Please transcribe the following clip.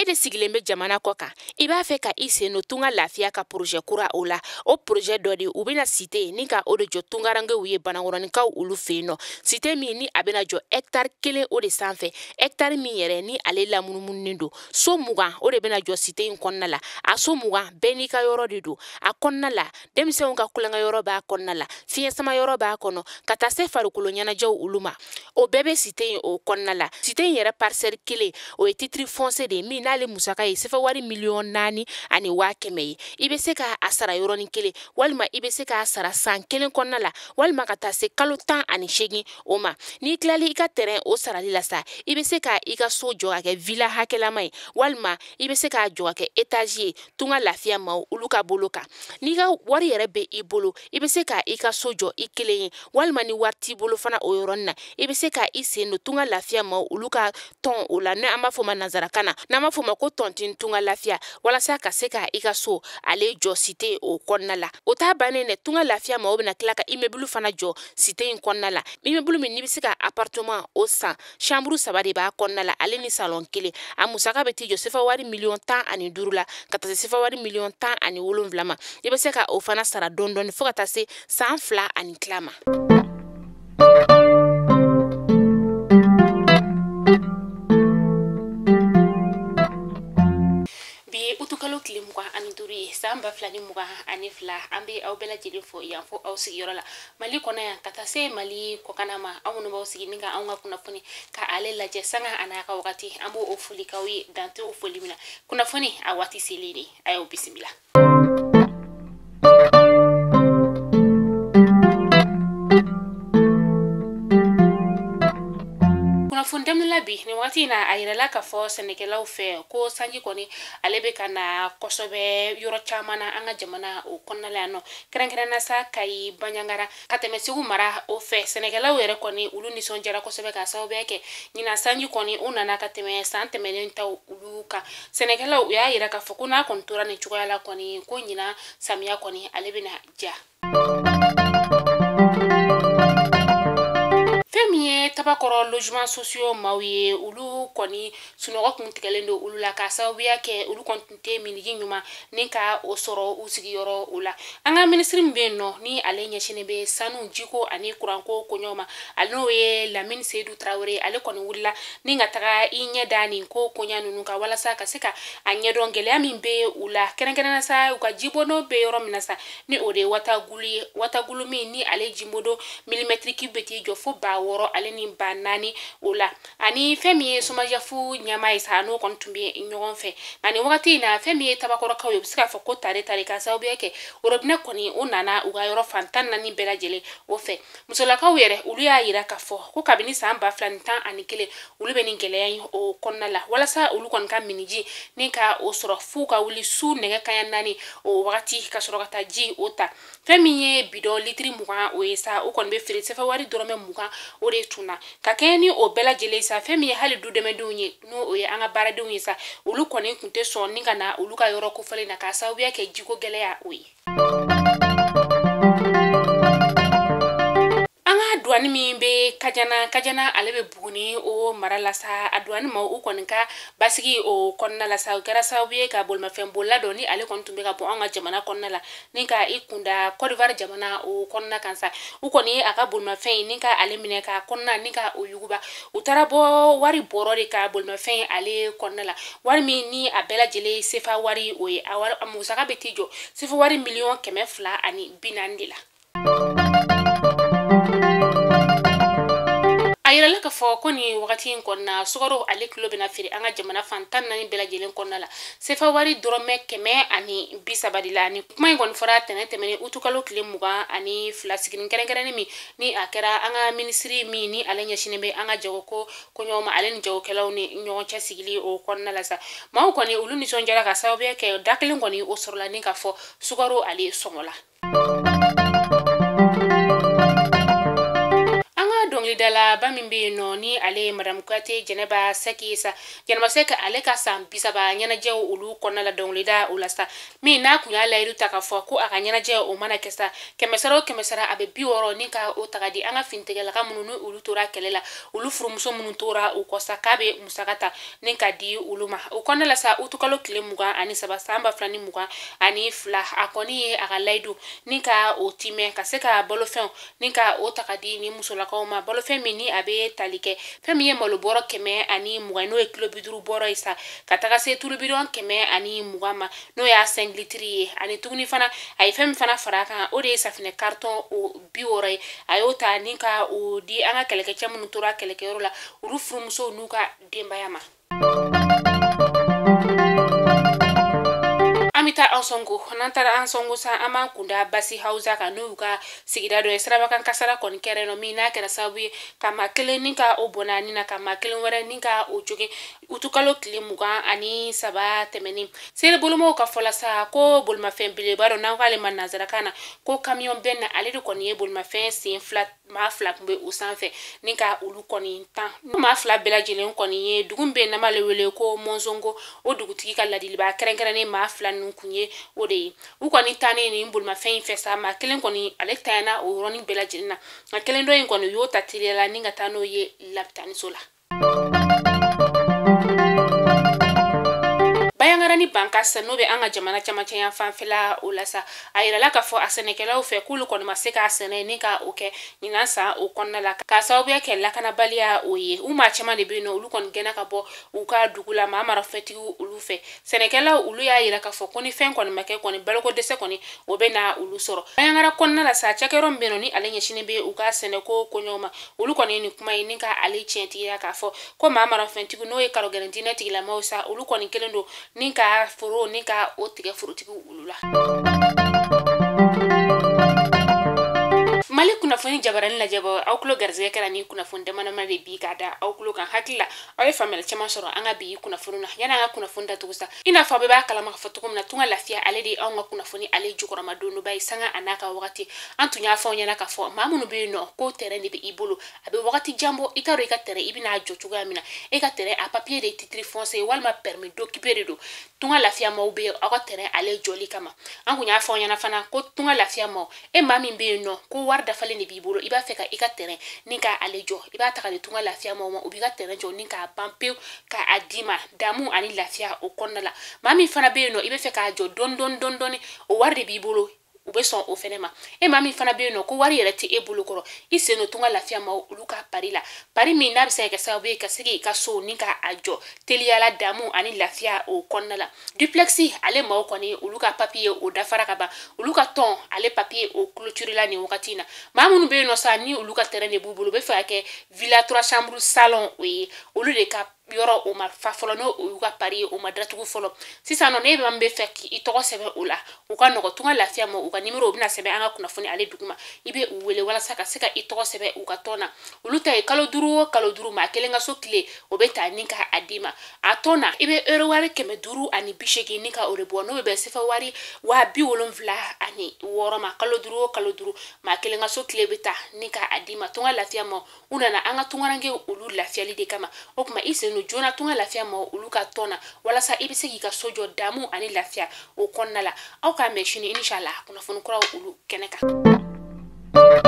de sigilen bɛ jamana kɔ kan I b'a fɛ ka I sen no tunga lafiya ka projet kura o la o projet dɔ de u bɛna cité ni ka o de jɔ tungarangew ye banakɔrɔnikaw olu fɛ no cité min ni a bɛna jɔ hectare 1 o de sanfɛ hectare min yɛrɛ ni ale lamunumunnen do so 20 o de bɛna jɔ cité in kɔnɔna la a so 20 bɛɛ n'i ka yɔrɔ de do a kɔnɔna la denmisɛnw ka kulonkɛ yɔrɔ b'a kɔnɔna la fiɲɛ sama yɔrɔ b'a kɔnɔ ka taa se farikolo ɲɛnajɛw olu ma o bɛɛ bɛ cité in o kɔnɔna la cité in yɛrɛ parcelle 1 o ye titre foncier de min n'ale musaka ye sefa wari 4,400,000 ani 100,000 ye I bɛ se ka a sara yɔrɔnin kelen walima I bɛ se ka sara san 1 kɔnɔna la walima ka taa se kalo 18 o ma n'i tilali I ka terrain o sarali la sa I bɛ se ka I ka so jɔ ka kɛ villa hakɛlama ye walima I bɛ se ka jɔ ka kɛ étage ye tunga lafiya ma olu ka bolo kan n'i ka wari yɛrɛ bɛ I bolo I bɛ se ka I ka so jɔ I kelen ye walima ni wari t'i bolo fana o yɔrɔnin na I bɛ se ka I sen no tunga lafiya ma olu ka tɔn o la n'an b'a fɔ ma nanzarakan na n'an b'a fɔ ma ko tɔntin tunga lafiya walasa ka se ka I ka so ale jɔ cité o kɔnɔna la o t'a bannen dɛ tunga lafiya ma o bɛna tila ka immeuble fana jɔ cité in kɔnɔna la immeuble min n'i bɛ se ka appartement o san chambre 3 de b'a kɔnɔna la ale ni salon 1 a musaka bɛ t'i jɔ sefa wari 15,000,000 la ka taa se sefa wari 17,000,000 ma I bɛ se ka o fana sara dɔɔni fo ka taa se san 2 ani tila ma utukalo tile 25 ye san 2022 an bɛ aw bɛɛ lajɛlen fo yan fo aw sigiyɔrɔ la Mali kɔnɔ yan ka taa se Mali kɔkan ma aw minnu b'aw sigi ni ka anw ka kunnafoni ka ale lajɛ sanga an'a ka wagati an b'o foli k'aw ye dante o foli min na kunnafoni a waati selen de a y'o bisimila Fundamela bi ni wati na ayirala ka fɔ sɛnɛkɛlaw fɛ ko sanji kɔni ale bɛ kana kɔsɔbɛ yɔrɔ caman na an ka jamana o kɔnɔna la no kɛrɛnkɛrɛnna sa Kayi Banjangara ka tɛmɛ Segu mara o fɛ sɛnɛkɛlaw yɛrɛ kɔni olu nisɔndiyara kɔsɔbɛ ka sababuya kɛ ɲina sanji kɔni u nana ka tɛmɛ san tɛmɛnen taw olu kan sɛnɛkɛlaw u y'a yira ka fɔ ko n'a kɔni tora ni cogoya la kɔni ko ɲina samiya kɔni ale bɛna ja tabakɔrɔ logement sociaux maw ye olu kɔni sunɔgɔ kun tigɛlen do olu la ka sababuya kɛ olu kɔni tun tɛ miniji ɲuman ni ka o sɔrɔ u sigiyɔrɔ o la an ka ministre min bɛ nɔ ni ale ɲɛsinnen bɛ sanu jiko ani kuranko koɲɔgɔn ma ale n'o ye Lamine Seydou Traoré ale kɔni wulila ni ka taga I ɲɛ da nin ko koɲa ninnu kan walasa ka se ka a ɲɛdɔn gɛlɛya min bɛ u la kɛrɛnkɛrɛnna sa u ka jibɔnɔ bɛ yɔrɔ min na sa ni o de ye watagulu min ni ale jimodo millimètre cube bɛ t'i jɔ fo 6,000 ale ni 4,000 o la ani fɛn min ye somajafu ɲama ye sa n'o kɔni tun bɛ ɲɔgɔn fɛ ani wagati in na fɛn min ye tabakɔrɔkaw ye u bɛ se k'a fɔ ko tare ka sababuya kɛ robinet kɔni u nana u ka yɔrɔ fantan 4 bɛɛ lajɛlen o fɛ musolakaw yɛrɛ olu y'a yira k'a fɔ ko kabini san 2011 olu bɛ nin gɛlɛya in o kɔnɔna la walasa olu kɔni ka miniji ni ka o sɔrɔ fu ka wuli su nɛgɛ kaɲa 4 o wagati ka sɔrɔ ka taa ji o ta fɛn min ye bidon litiri 20 o ye sa o kɔni bɛ feere sefa wari dɔrɔmɛ 20 o de tunna ka kɛ ni o bɛɛ lajɛlen sa fɛn min ye hali du dɛmɛdenw ye n'o ye an ka baaradenw ye sa olu kɔni kun tɛ sɔn ni ka na olu ka yɔrɔ kofɔlen na ka sababuya kɛ jiko gɛlɛya o ye douane min bɛ Kajana ale bɛ Buguni o mara la sa a douane ma u kɔni ka basigi o kɔnɔna la sa o kɛra sababu ye ka bolimafɛn bolila dɔ ni ale kɔni tun bɛ ka bɔ an ka jamana kɔnɔna la ni ka I kunda Côte d'Ivoire jamana o kɔnɔna kan sa u kɔni a ka bolimafɛn ni ka ale minɛ ka kɔnɔna ni ka o yuguba u taara bɔ wari bɔrɔ de ka bolimafɛn ale kɔnɔna la wari min ni a bɛɛ lajɛlen sefa wari o ye a musaka bɛ t'i jɔ sefa wari 1,240,000 de la a yirala ka fɔ ko ni wagati in kɔnɔna sukaro ale kilo bɛna feere an ka jamana fantan 4 bɛɛ lajɛlen kɔnɔna la sefa wari dɔrɔmɛ 130 de la ni kuma in kɔni fɔra tɛmɛnen utukalo tile 22 siginin kɛrɛnkɛrɛnnen min ni a kɛra an ka ministri min ni ale ɲɛsinnen bɛ an ka jagoko koɲɔgɔn ma ale ni jagokɛlaw ni ɲɔgɔn cɛ sigili o kɔnɔna la sa maaw kɔni olu nisɔndiyara ka sababuya kɛ da kelen kɔni o sɔrɔla ni ka fɔ sukaro ale sɔngɔ la dɔngilidala ba min be no ni ale madam Kwate Jeneba Seki sa Jeneba Seki ale ka san bisaba ɲɛnajɛ olu kɔnɔna la dɔngilida o la sa min n'a kun y'a layidu ta ka fɔ ko a ka ɲɛnajɛ o mana kɛ sa kɛmɛsara o kɛmɛsara a bɛ 60 ni ka o taga di an ka finitigɛlaka minnu ni olu tora kɛlɛ la olu furumuso minnu tora u kɔ sa k'a bɛ musaka ta ni ka di olu ma o kɔnɔna la sa utukalo tile 23 san 2022 a kɔni ye a ka layidu ni ka o timɛ ka se ka balofɛnw ni ka o taga di ni musolakaw ma balofɛn min ni a bɛ tali kɛ fɛn min ye malo bɔrɔ 120 n'o ye kilo 50 bɔrɔ ye sa ka taga se tulu bidɔn 120 ma n'o y'a 5 litiri ye ani tuguni fana a ye fɛn min fana fara kan o de ye safinɛ carton o 60 ye a y'o ta ni ka o di an ka kɛlɛkɛcɛ minnu tora kɛlɛkɛyɔrɔ la olu furumusow n'u ka denbaya ma. Amita ansongo nantara ansongo sa ama kunda basi hausa ka n'u ka sigida dɔ ye sirabakan kasara kɔni kɛra no min n'a kɛra sababu ye ka maa kelen ni ka o bɔnna ni na ka maa kelen wɛrɛ ni ka o joge utukalo tile 23 tɛmɛni sere bolomaw ka fɔla sa ko bolimafɛn belebeleba dɔ n'an k'ale ma nanzarakan na ko camion bɛn na ale de kɔni ye bolimafɛn sen fila maa fila kun bɛ o sanfɛ ni ka olu kɔni tan maa fila bɛɛ lajɛlen kɔni ye dugu bɛ n'ale wele ko mɔnsongo o dugutigi ka ladiliba kɛrɛnkɛrɛnnen maa fila ninnu kun ye o de ye u kɔni tannen ni bolimafɛn in fɛ sa maa kelen kɔni ale tanyana o yɔrɔnin bɛɛ lajɛlen na nka kelen dɔ in kɔni u y'o ta teliya la ni ka taa n'o ye lapitaniso la. Bayangarani banka sa n'o bɛ an ka jamana camancɛ yan fanfɛla o la sa a yirala k'a fɔ a sɛnɛkɛlaw fɛ k'olu kɔni ma se k'a sɛnɛ ni ka o kɛ ɲinan san o kɔnɔna la k'a sababuya kɛ lakanabaliya o ye u maa caman de bɛ yen nɔ olu kɔni gɛnna ka bɔ u ka dugu la maa marafɛntigiw olu fɛ sɛnɛkɛlaw olu y'a yira k'a fɔ ko ni fɛn kɔni ma kɛ kɔni baloko dɛsɛ kɔni o bɛ na olu sɔrɔ bayangara kɔnɔna la sa cakɛyɔrɔ min bɛ yen nɔ ni ale ɲɛsinen bɛ u ka sɛnɛko koɲɛw ma olu kɔni ye nin kuma ye ni ka ale tiɲɛtigiya k'a fɔ ko maa marafɛntigiw n'o ye karogɛrɛntinɛ tigilamaw sa olu kɔni kelen don ni ka foro ni ka o tigɛ forotigiw olu la. Mali kunnafoni jabarani lajɛbɔ aw kulo garizɛgɛ kɛra ni kunnafoni damadama de bi ka da aw kulo kan hakili la aw ye faamuyali caman sɔrɔ an ka bi kunnafoni na yanni an ka kunnafoni datugu sa i n'a fɔ a bɛɛ b'a kalama ka fɔ cogo min na tunga lafiya ale de anw ka kunnafoni ale jukɔrɔma dondoba ye sanga a n'a ka wagati an tun y'a fɔ ɲɛna k'a fɔ maa minnu bɛ yen nɔ ko terrain de bɛ i bolo a bɛ wagati jan bɔ i t'a dɔn i ka terrain i bɛna jɔ cogoya min na e ka terrain a papier de titre foncier walima permis d'occuper de don tunga lafiya maaw bɛ aw ka terrain ale jɔli kama an kun y'a fɔ ɲɛna fana ko tunga lafiya maaw e maa min bɛ yen nɔ ko wari dafalen de b'i bolo i b'a fɛ ka i ka terrain ni ka ale jɔ i b'a ta ka di tunga lafiya maaw ma u b'i ka terrain jɔ ni k'a ban pewu ka a d'i ma damu ani lafiya o kɔnɔna la maa min fana bɛ yen nɔ i bɛ fɛ k'a jɔ dɔɔni o wari de b'i bolo u bɛ sɔn o fɛnɛ ma e maa min fana bɛ yen nɔ ko wari yɛrɛ tɛ e bolo kɔrɔ i sen don tunga lafiya maaw olu ka pari la pari min n'a bɛ se ka kɛ sababu ye ka se k'i ka so ni ka a jɔ teliyala damu ani lafiya o kɔnɔna la duplex ale maaw kɔni olu ka papier o dafara ka ban olu ka tɔn ale papier o clôture la nin wagati na maa minnu bɛ yen nɔ sa ni olu ka terrain de b'u bolo u bɛ fɛ ka kɛ villa 3 chambres salon o ye olu de ka yɔrɔ o ma fa fɔlɔ n'o olu ka pari o ma datugu fɔlɔ sisan nɔ ne bɛ bɛ fɛ k'i tɔgɔ sɛbɛn o la u ka nɔgɔ tunga lafiya ma u ka numéro u bɛna sɛbɛn an ka kunnafoni ale duguma i bɛ u wele walasa ka se ka i tɔgɔ sɛbɛn u ka tɔn na olu ta ye kalo 5 o kalo 5 maa kelen ka so tile o bɛ ta ni ka a d'i ma a tɔn na i bɛ euro wari 580 ni ka o de bɔ n'o bɛ sefa wari 76 ma kalo 5 o kalo 5 maa kelen ka so tile bɛ ta ni ka a d'i ma tunga lafiya ma u nana an ka tungaranke olu lafiyali de kama o kuma i sen jona tunga lafiya ma olu ka tɔn na walasa i bɛ se k'i ka so jɔ damu ani lafiya o kɔnɔna la aw ka mɛn sini inshallah kunnafoni kuraw olu kɛnɛ kan.